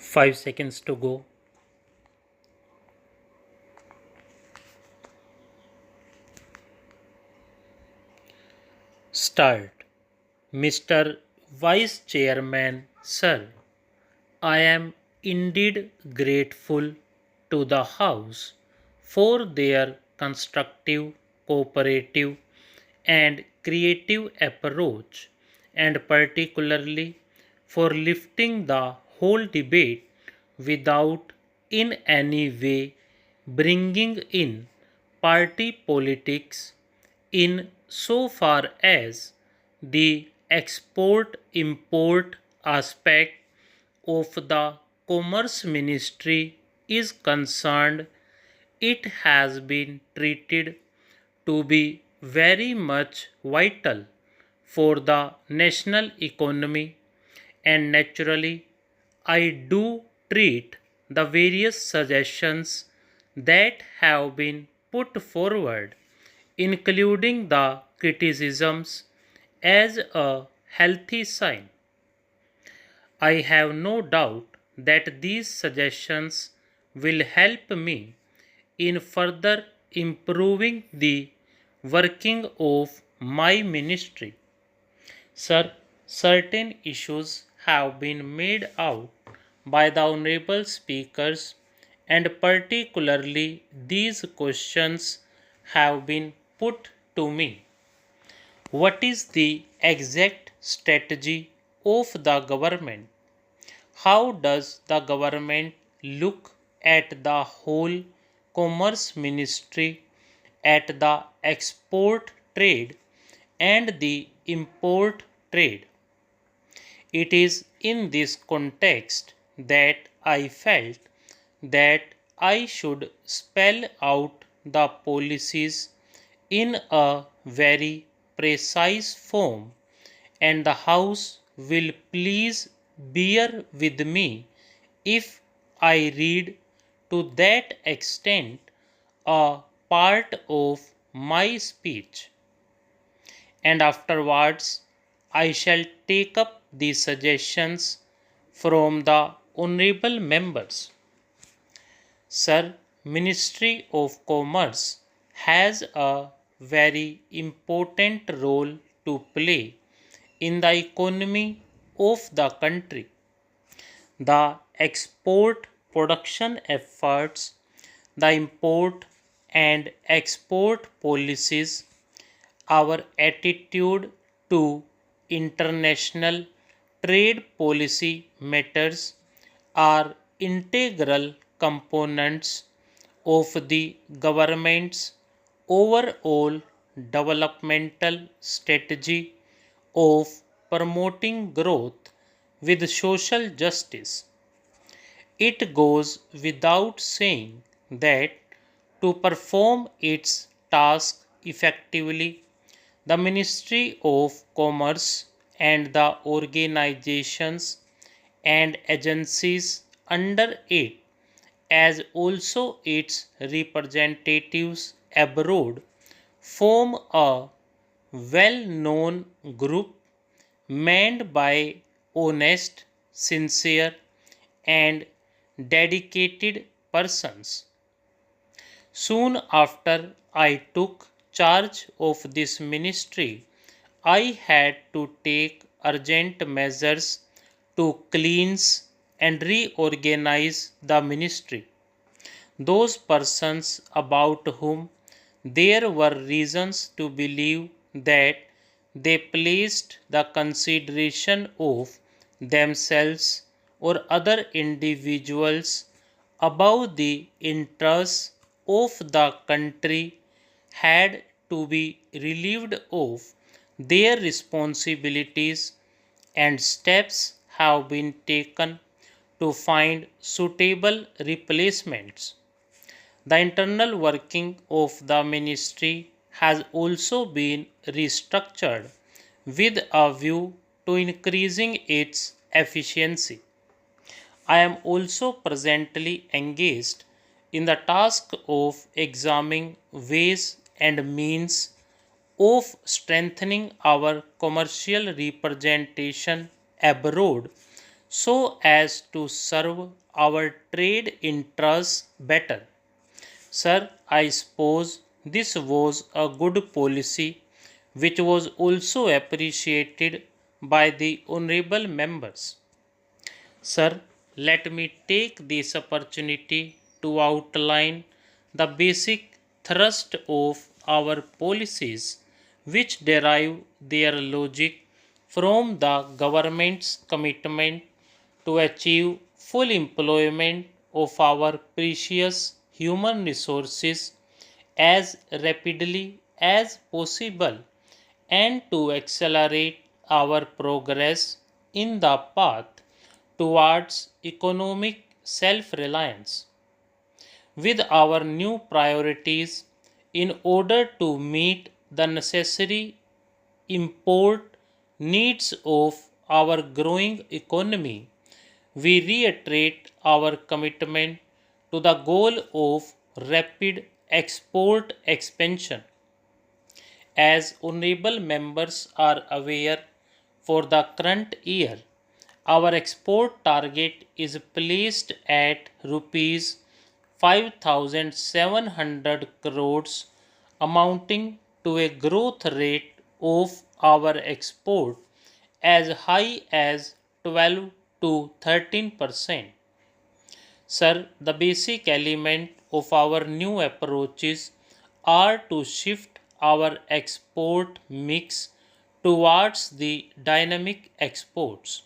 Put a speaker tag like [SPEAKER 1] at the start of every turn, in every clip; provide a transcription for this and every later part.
[SPEAKER 1] 5 seconds to go. Start. Mr. Vice Chairman, Sir, I am indeed grateful to the House for their constructive, cooperative, and creative approach, and particularly for lifting the whole debate without in any way bringing in party politics in so far as the export import aspect of the Commerce Ministry is concerned. It has been treated to be very much vital for the national economy, and naturally I do treat the various suggestions that have been put forward, including the criticisms, as a healthy sign. I have no doubt that these suggestions will help me in further improving the working of my ministry. Sir, certain issues have been made out by the honorable speakers, and particularly these questions have been put to me. What is the exact strategy of the government? How does the government look at the whole commerce ministry, at the export trade and the import trade? It is in this context that I felt that I should spell out the policies in a very precise form, and the House will please bear with me if I read to that extent a part of my speech, and afterwards I shall take up the suggestions from the honorable members. Sir, Ministry of Commerce has a very important role to play in the economy of the country. The export production efforts, the import and export policies, our attitude to international trade policy matters are integral components of the government's overall developmental strategy of promoting growth with social justice. It goes without saying that to perform its task effectively, the Ministry of Commerce and the organizations and agencies under it, as also its representatives abroad, form a well known group manned by honest, sincere, and dedicated persons. Soon after I took charge of this ministry, I had to take urgent measures to cleanse and reorganize the ministry. Those persons about whom there were reasons to believe that they placed the consideration of themselves or other individuals above the interests of the country had to be relieved of their responsibilities, and steps have been taken to find suitable replacements. The internal working of the ministry has also been restructured with a view to increasing its efficiency. I am also presently engaged in the task of examining ways and means of strengthening our commercial representation abroad so as to serve our trade interests better. Sir, I suppose this was a good policy which was also appreciated by the honorable members. Sir, let me take this opportunity to outline the basic thrust of our policies, which derive their logic from the government's commitment to achieve full employment of our precious human resources as rapidly as possible and to accelerate our progress in the path towards economic self reliance. With our new priorities, in order to meet the necessary import needs of our growing economy, we reiterate our commitment to the goal of rapid export expansion. As honorable members are aware, for the current year, our export target is placed at rupees 5,700 crores, amounting to a growth rate of our export as high as 12 to 13%. Sir, the basic element of our new approaches are to shift our export mix towards the dynamic exports.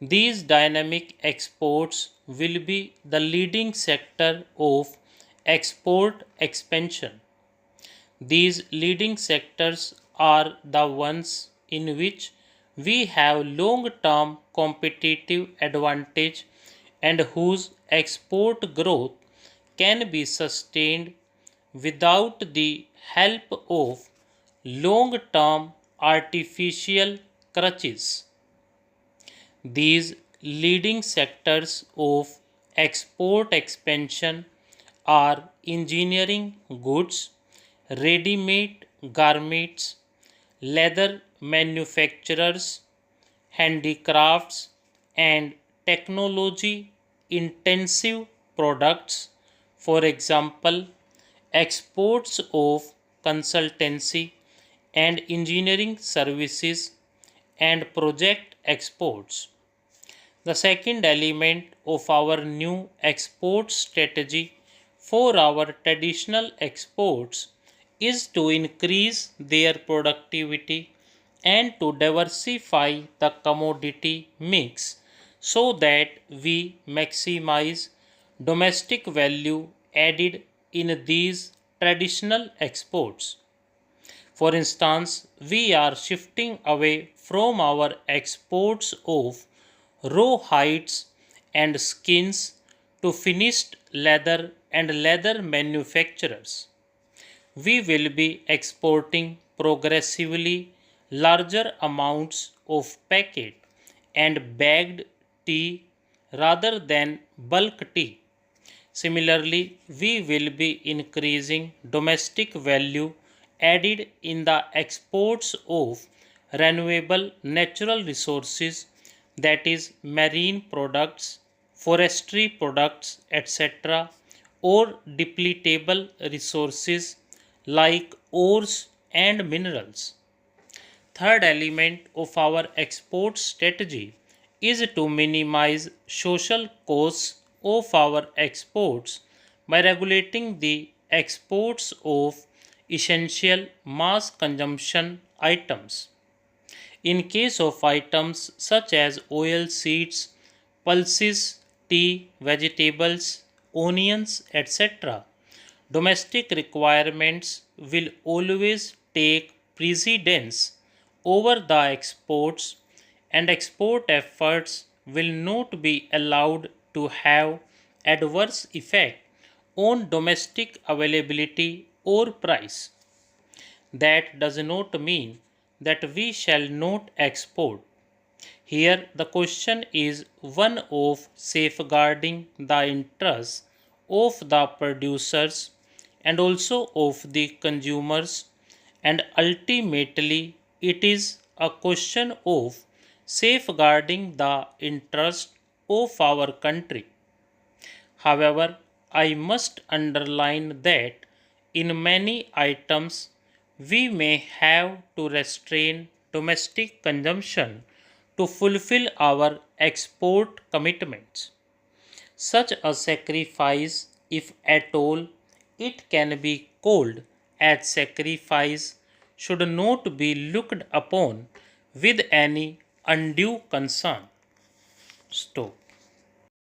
[SPEAKER 1] These dynamic exports will be the leading sector of export expansion. These leading sectors are the ones in which we have long term competitive advantage and whose export growth can be sustained without the help of long term artificial crutches. These leading sectors of export expansion are engineering goods, ready made garments, leather manufacturers, handicrafts, and technology intensive products. For example, exports of consultancy and engineering services and project exports. The second element of our new export strategy for our traditional exports is to increase their productivity and to diversify the commodity mix so that we maximize domestic value added in these traditional exports. For instance, we are shifting away from our exports of raw hides and skins to finished leather and leather manufacturers. We will be exporting progressively larger amounts of packet and bagged tea rather than bulk tea. Similarly, we will be increasing domestic value added in the exports of renewable natural resources, that is, marine products, forestry products, etc., or depletable resources like ores and minerals. Third element of our export strategy is to minimize social costs of our exports by regulating the exports of essential mass consumption items. In case of items such as oil seeds, pulses, tea, vegetables, onions, etc., domestic requirements will always take precedence over the exports, and export efforts will not be allowed to have adverse effect on domestic availability or price. That does not mean that we shall not export. Here, the question is one of safeguarding the interests of the producers and also of the consumers, and ultimately, it is a question of safeguarding the interest of our country. However, I must underline that in many items we may have to restrain domestic consumption to fulfill our export commitments. Such a sacrifice, if at all it can be called as sacrifice, should not be looked upon with any undue concern. Stop.